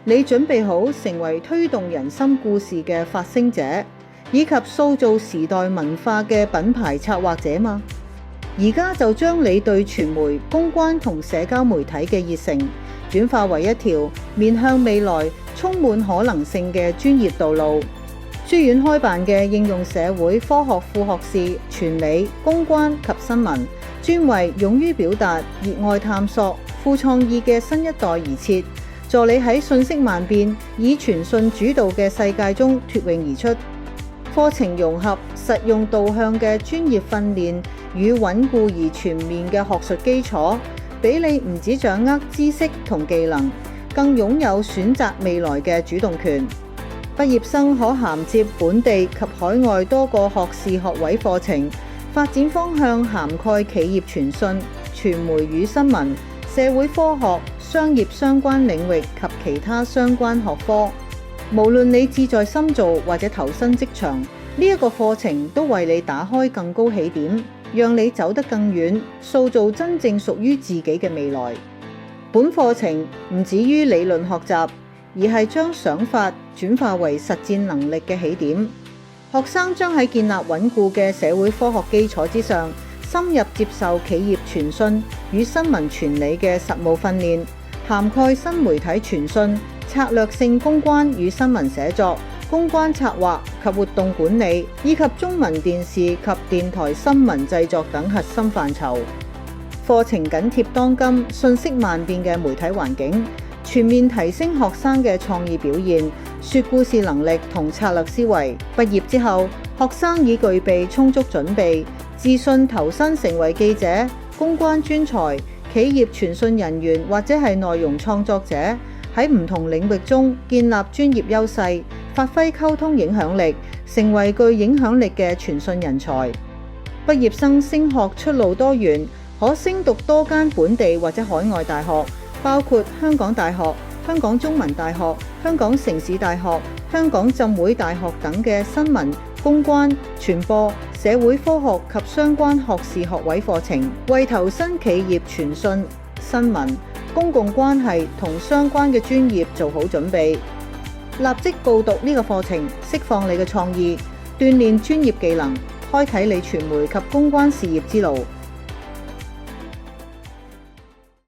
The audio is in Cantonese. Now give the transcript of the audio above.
你準備好成為推動人心故事嘅發聲者，以及塑造時代文化嘅品牌策劃者嗎？而家就將你對傳媒、公關同社交媒體嘅熱誠轉化為一條面向未來、充滿可能性嘅專業道路。書院開辦嘅應用社會科學副學士傳理、公關及新聞，專為勇於表達、熱愛探索、富創意嘅新一代而設，助你喺信息萬變、以傳訊主導嘅世界中脫穎而出。課程融合實用導向嘅專業訓練與穩固而全面嘅學術基礎，俾你唔止掌握知識同技能，更擁有選擇未來嘅主動權。畢業生可銜接本地及海外多個學士學位課程，發展方向涵蓋企業傳訊、傳媒與新聞、社會科學、商業相關領域及其他相關學科。無論你志在深造或者投身職場，呢一個課程都為你打開更高起點，讓你走得更遠，塑造真正屬於自己嘅未來。本課程唔止於理論學習，而係將想法轉化為實戰能力嘅起點。學生將喺建立穩固嘅社會科學基礎之上，深入接受企業傳訊與新聞傳理嘅實務訓練，涵蓋新媒體傳訊、策略性公關與新聞寫作、公關策劃及活動管理，以及中文電視及電台新聞製作等核心範疇。課程緊貼當今信息萬變嘅媒體環境，全面提升學生嘅創意表現、說故事能力同策略思維。畢業之後，學生已具備充足準備，自信投身成為記者、公關專才、企業傳訊人員或者係內容創作者，喺唔同領域中建立專業優勢，發揮溝通影響力，成為具影響力嘅傳訊人才。畢業生升學出路多元，可升讀多間本地或者海外大學，包括香港大學、香港中文大學、香港城市大學、香港浸會大學等嘅新聞、公關、傳播、社會科學及相關學士學位課程，為投身企業傳訊、新聞、公共關係同相關嘅專業做好準備。立即報讀呢個課程，釋放你嘅創意，鍛鍊專業技能，開啟你傳媒及公關事業之路。